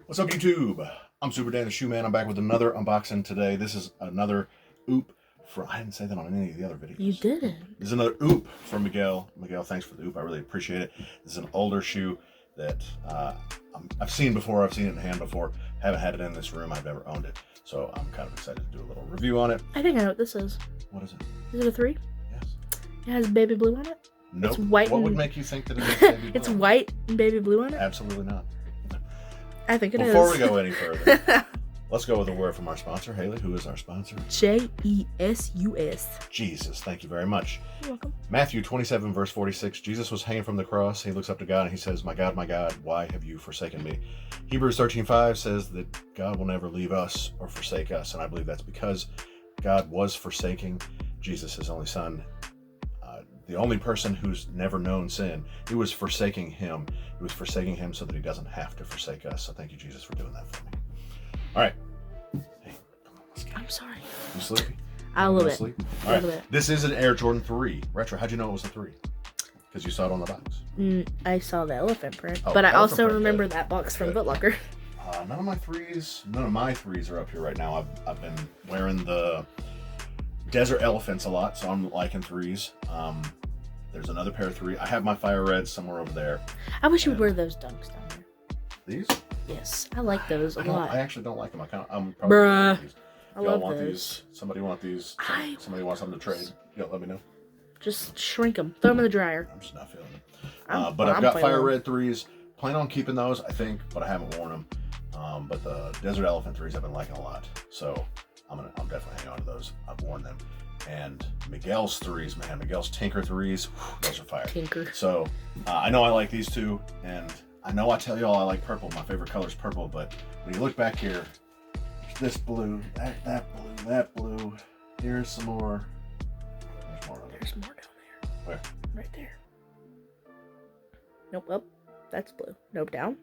What's up, YouTube? I'm Super Dan the Shoe Man. I'm back with another unboxing today. This is another oop from... I didn't say that on any of the other videos. You didn't. This is another oop from Miguel. Miguel, thanks for the oop. I really appreciate it. This is an older shoe that I've seen before. I've seen it in hand before. Haven't had it in this room. I've never owned it. So I'm kind of excited to do a little review on it. I think I know what this is. What is it? Is it a 3? Yes. It has baby blue on it? Nope. It's white. What would make you think that it is baby blue? It's white and baby blue on it? Absolutely not. I think it is. Before we go any further, let's go with a word from our sponsor. Haley, who is our sponsor? Jesus. Jesus, thank you very much. You're welcome. Matthew 27, verse 46. Jesus was hanging from the cross. He looks up to God and he says, my God, why have you forsaken me? Hebrews 13:5 says that God will never leave us or forsake us. And I believe that's because God was forsaking Jesus, his only son. The only person who's never known sin. He was forsaking him. He was forsaking him so that he doesn't have to forsake us. So thank you, Jesus, for doing that for me. All right. Hey, come on, let's get I'm sorry. You sleepy? A little bit. Sleep? All right. This is an Air Jordan 3 Retro. How'd you know it was a 3? Because you saw it on the box. I saw the elephant print, Oh, but I also print, remember good. that box from Good. Foot Locker. None of my threes are up here right now. I've been wearing the Desert Elephants a lot, so I'm liking 3s. There's another pair of 3. I have my Fire Reds somewhere over there. I wish you would wear those dunks down there. These? Yes, I like those a lot. I actually don't like them. I'm probably Bruh. these. I Y'all love want those. these? Somebody want these? Somebody wants something to trade? Let me know. Just shrink them. Throw them in the dryer. I'm just not feeling them. But I've got Fire Red 3s. Plan on keeping those, I think, but I haven't worn them. But the Desert Elephant 3s I've been liking a lot. So I'm definitely hang on to those. I've worn them. And Miguel's 3s, man, Miguel's Tinker 3s, those are fire. Tinker. So I know I like these two, and I know I tell y'all I like purple. My favorite color is purple, but when you look back here, this blue, that blue. Here's some more. There's more of them. There's more down there. Where? Right there. Nope, up. That's blue. Nope, down.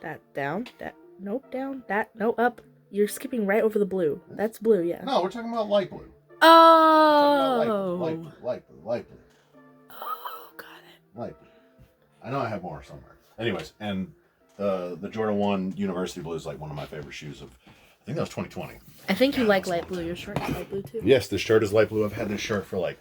That, down. That, nope, down. That, no, up. You're skipping right over the blue. That's blue, yeah. No, we're talking about light blue. Oh! Light blue. Oh, got it. Light blue. I know I have more somewhere. Anyways, and the Jordan 1 University Blue is like one of my favorite shoes of, I think that was 2020. I think you like light blue. Your shirt is light blue, too. Yes, this shirt is light blue. I've had this shirt for like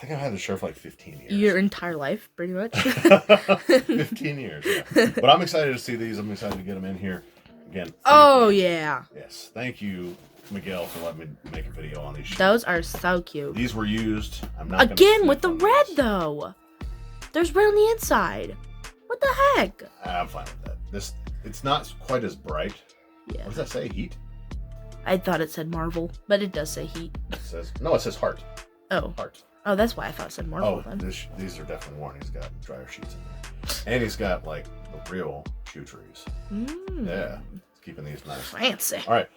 15 years. Your entire life, pretty much. 15 years, yeah. But I'm excited to see these. I'm excited to get them in here. Again. Oh, yeah. Yes. Thank you, Miguel, for letting me make a video on these shoes. Those are so cute. These were used. I'm not Again, with the red, though. There's red on the inside. What the heck? I'm fine with that. It's not quite as bright. Yeah. What does that say? Heat? I thought it said Marvel, but it does say Heat. It says heart. Oh. Heart. Oh, that's why I thought it said Marvel. Oh, then. these are definitely worn. He's got dryer sheets in there. And he's got, like, the real shoe trees. Yeah. He's keeping these nice. Fancy. All right.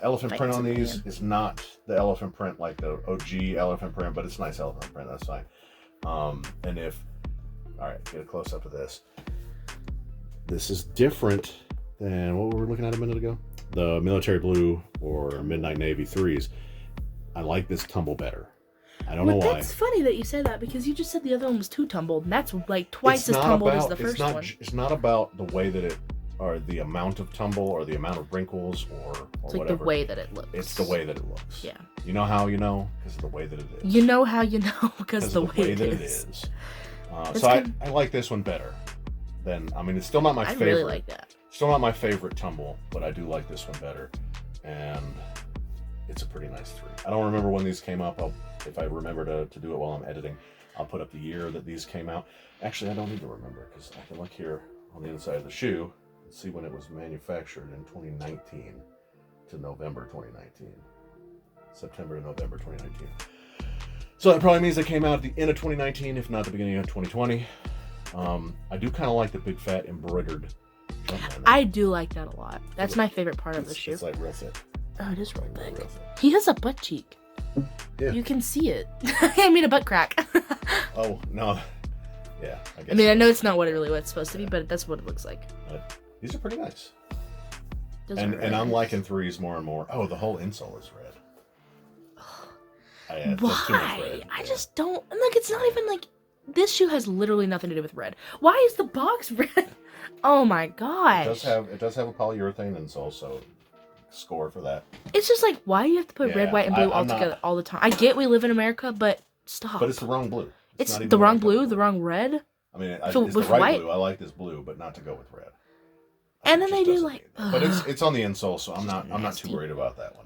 Elephant print on Fancy, these man. is not the elephant print like the OG elephant print, but it's nice elephant print. That's fine. And all right, get a close up of this. This is different than what we were looking at a minute ago. The military blue or midnight navy 3s. I like this tumble better. I don't know why. That's funny that you say that because you just said the other one was too tumbled, and that's like twice as tumbled as the first one. It's not about the way that or the amount of tumble or the amount of wrinkles or It's like whatever. the way that it looks. It's the way that it looks. Yeah. You know how you know? Because of the way that it is. You know how you know because the way that it is. So I like this one better than, I mean, it's still not my favorite. I really like that. Still not my favorite tumble, but I do like this one better. And it's a pretty nice 3. I don't remember when these came up. If I remember to do it while I'm editing, I'll put up the year that these came out. Actually, I don't need to remember because I can look here on the inside of the shoe and see when it was manufactured in 2019 to November 2019. September to November 2019. So that probably means they came out at the end of 2019, if not the beginning of 2020. I do kind of like the big fat embroidered Jumpman. I do like that a lot. That's my favorite part of the shoe. It's like real thick. Oh, it is real thick. Real thick. He has a butt cheek. Yeah. You can see it. I mean, a butt crack. Oh, no. Yeah, I guess. I mean, I know it's not what it really was supposed to be, but that's what it looks like. These are pretty nice. Those are And really I'm nice. liking 3s more and more. Oh, the whole insole is red. That's too much Why? red. I Yeah. just don't. Like, it's not even like This shoe has literally nothing to do with red. Why is the box red? Oh my gosh. It does have a polyurethane insole, so score for that. It's just like, why do you have to put Yeah, red, white, and blue all together all the time? I get we live in America, but stop. But it's the wrong blue. It's not even the wrong right blue, color. the wrong red. I mean, So it's the with right white- blue. I like this blue, but not to go with red. And It then just they do doesn't like, need that. But it's on the insole, so I'm not nasty. too worried about that one.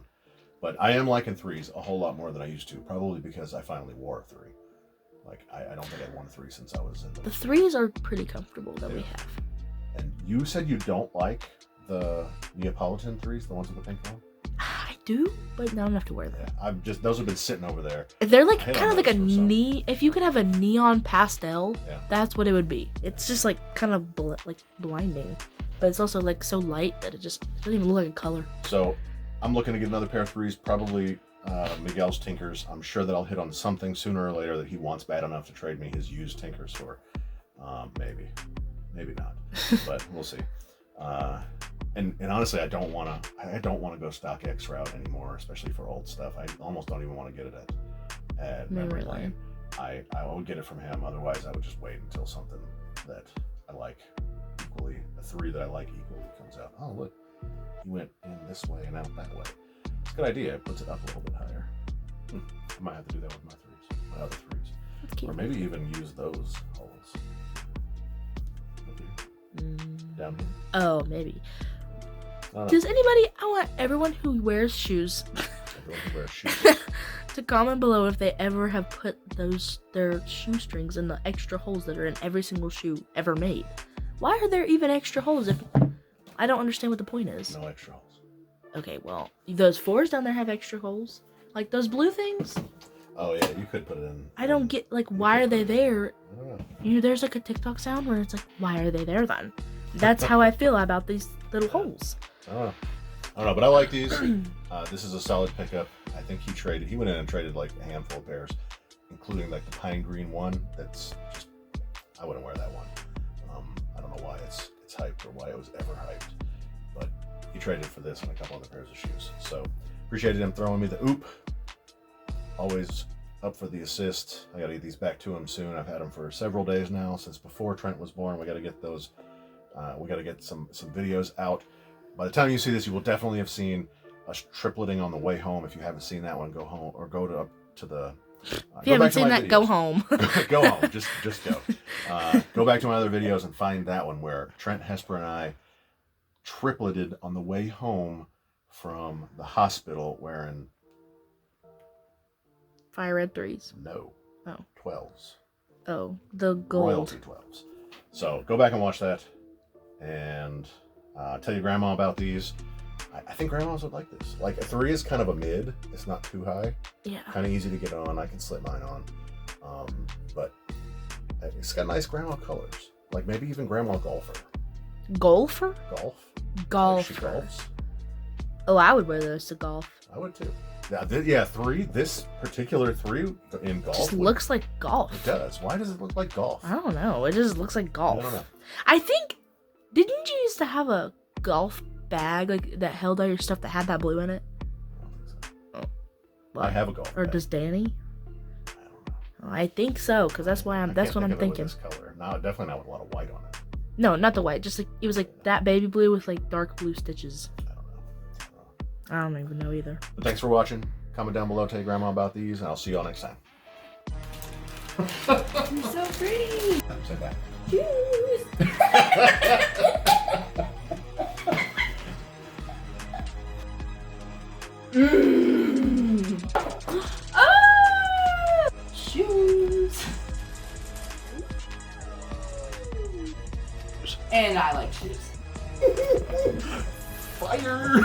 But I am liking 3s a whole lot more than I used to, probably because I finally wore a 3. Like I don't think I'd worn a 3 since I was in the 3s are pretty comfortable that we Yeah. have. And you said you don't like the Neapolitan 3s, the ones with the pink one? I do, but now I don't have to wear them. Yeah, those have been sitting over there. If they're like I hit kind on of like a those for some. if you could have a neon pastel, Yeah. that's what it would be. It's just like kind of like blinding, but it's also like so light that it just doesn't even look like a color. So I'm looking to get another pair of 3s, probably Miguel's Tinkers. I'm sure that I'll hit on something sooner or later that he wants bad enough to trade me his used Tinkers for. Maybe not, but we'll see. And honestly, I don't want to go stock X route anymore, especially for old stuff. I almost don't even want to get it at Memory Really? Lane. I would get it from him. Otherwise, I would just wait until something that I like equally, a 3 that I like equally comes out. Oh look, he went in this way and out that way. It's a good idea. It puts it up a little bit higher. I might have to do that with my other 3s, That's cute. or maybe even use those holes. Down here. Oh, maybe. I don't know. Does anybody? I want everyone who wears shoes Everyone can wear shoes. to comment below if they ever have put their shoestrings in the extra holes that are in every single shoe ever made. Why are there even extra holes? If I don't understand what the point is. No extra holes. Okay, well, those 4s down there have extra holes, like those blue things. Oh yeah, you could put it in. I don't get like why are they there? I don't know. You know, there's like a TikTok sound where it's like, why are they there then? That's how I feel about these little holes. I don't know, but I like these. This is a solid pickup. I think he went in and traded like a handful of pairs, including like the pine green one. That's just, I wouldn't wear that one. I don't know why it's hyped or why it was ever hyped, but he traded for this and a couple other pairs of shoes. So appreciated him throwing me the oop. Always up for the assist. I got to get these back to him soon. I've had them for several days now, since before Trent was born. We got to get those. We got to get some videos out. By the time you see this, you will definitely have seen us tripleting on the way home. If you haven't seen that one, go home or go to the. If you haven't seen that, go home. Go home. Just go. Go back to my other videos and find that one where Trent Hesper and I tripleted on the way home from the hospital wearing Fire red 3s. no Oh. 12s. Oh, the gold. Royalty 12s. So go back and watch that, and tell your grandma about these. I think grandmas would like this. Like a 3 is kind of a mid. It's not too high. Yeah. Kind of easy to get on. I can slip mine on. But it's got nice grandma colors. Like maybe even grandma golfer. Golfer? Golf. Golfer. Like she golfs. Oh, I would wear those to golf. I would too. Yeah, 3. This particular 3 in golf. Just looks like golf. It does. Why does it look like golf? I don't know. It just looks like golf. I don't know. I think. Didn't you used to have a golf bag like that held all your stuff that had that blue in it? I don't think so. Oh. I have a golf Or bag. does Danny? I don't know. I think so, because that's why I that's can't what I'm think of it thinking. with this color. No, definitely not with a lot of white on it. No, not the white. Just like it was like that baby blue with like dark blue stitches. I don't know. I don't even know either. But thanks for watching. Comment down below, tell your grandma about these, and I'll see you all next time. You're so pretty. Say bye. Cheers. Ah! Shoes. And I like shoes. Fire!